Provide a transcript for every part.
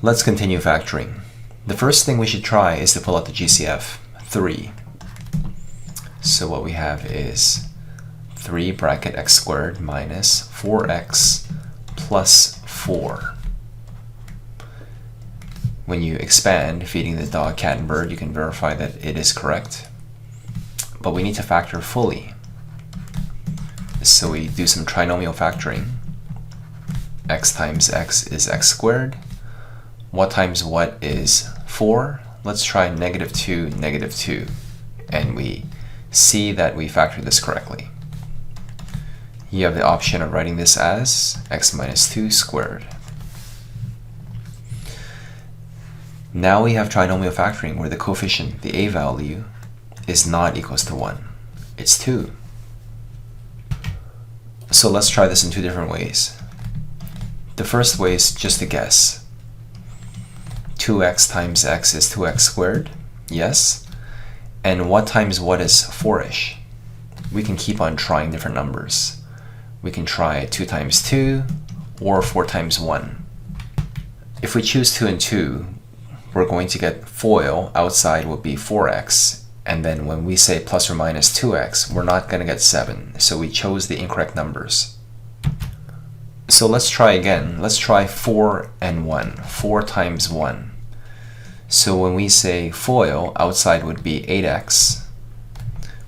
Let's continue factoring. The first thing we should try is to pull out the GCF, 3. So what we have is 3 bracket x squared minus 4x plus 4. When you expand, feeding the dog, cat, and bird, you can verify that it is correct. But we need to factor fully. So we do some trinomial factoring. X times x is x squared. What times what is 4? Let's try -2, -2. And we see that we factored this correctly. You have the option of writing this as x minus 2 squared. Now we have trinomial factoring where the coefficient, the a value, is not equals to 1. It's 2. So let's try this in two different ways. The first way is just a guess. 2x times x is 2x squared, yes. And what times what is 4-ish? We can keep on trying different numbers. We can try 2 times 2 or 4 times 1. If we choose 2 and 2, we're going to get FOIL outside will be 4x, and then when we say plus or minus 2x, we're not going to get 7, so we chose the incorrect numbers. So let's try again. Let's try 4 and 1, 4 times 1. So when we say FOIL, outside would be 8x.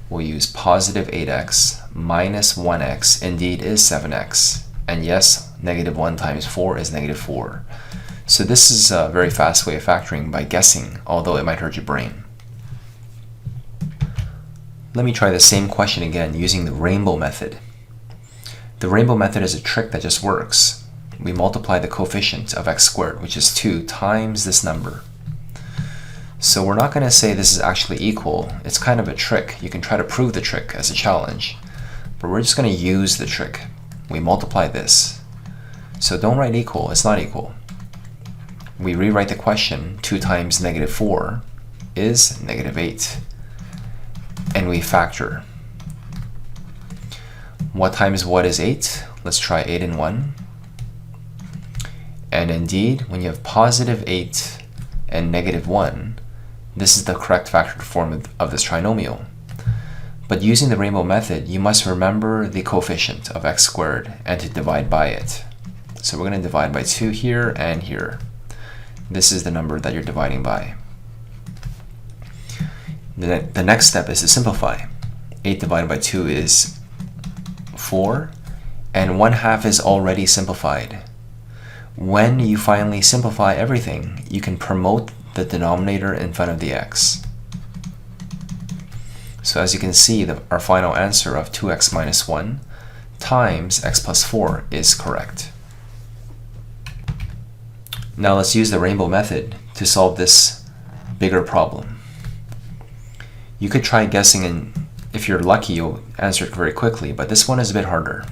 We'll use positive 8x minus 1x indeed is 7x. And yes, -1 times 4 is -4. So this is a very fast way of factoring by guessing, although it might hurt your brain. Let me try the same question again using the rainbow method. The rainbow method is a trick that just works. We multiply the coefficient of x squared, which is 2, times this number. So we're not going to say this is actually equal. It's kind of a trick. You can try to prove the trick as a challenge, but we're just going to use the trick. We multiply this. So don't write equal. It's not equal. We rewrite the question. 2 times -4 is -8. And we factor. What times what is 8? Let's try 8 and 1. And indeed, when you have positive 8 and -1, this is the correct factored form of this trinomial. But using the rainbow method, you must remember the coefficient of x squared and to divide by it. So we're going to divide by 2 here and here. This is the number that you're dividing by. The next step is to simplify. 8 divided by 2 is 4, and 1/2 is already simplified. When you finally simplify everything, you can promote the denominator in front of the x. So as you can see, our final answer of 2x minus 1 times x plus 4 is correct. Now let's use the rainbow method to solve this bigger problem. You could try guessing, and if you're lucky, you'll answer it very quickly, but this one is a bit harder.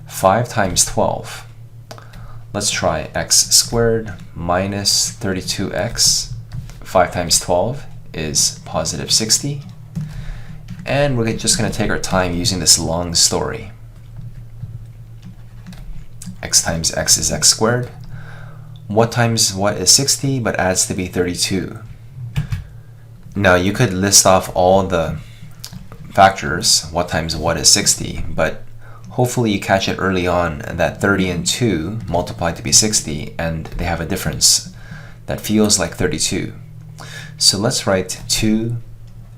5 times 12. Let's try x squared minus 32x. 5 times 12 is positive 60. And we're just going to take our time using this long story. X times x is x squared. What times what is 60 but adds to be 32. Now you could list off all the factors, what times what is 60, but hopefully you catch it early on that 30 and 2 multiply to be 60, and they have a difference that feels like 32. So let's write 2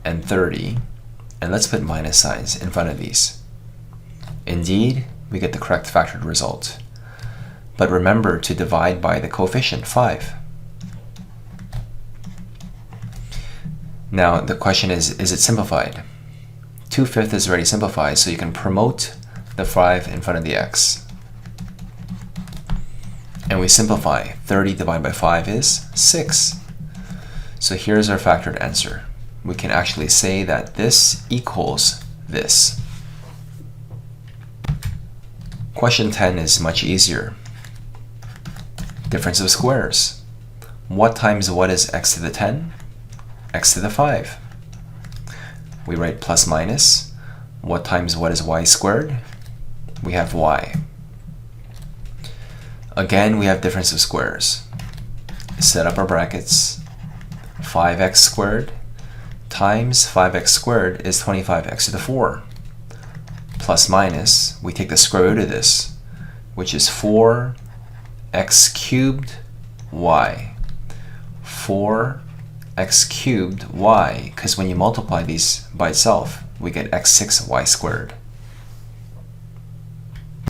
and 30, and let's put minus signs in front of these. Indeed, we get the correct factored result. But remember to divide by the coefficient 5. Now the question is it simplified? 2/5 is already simplified, so you can promote the 5 in front of the x. And we simplify. 30 divided by 5 is 6. So here's our factored answer. We can actually say that this equals this. Question 10 is much easier. Difference of squares. What times what is x to the 10? X to the 5. We write plus minus. What times what is y squared? We have y. Again, we have difference of squares. set up our brackets. 5x squared times 5x squared is 25x to the 4. Plus minus, we take the square root of this, which is 4x cubed y. 4x cubed y, because when you multiply these by itself, we get x6y squared.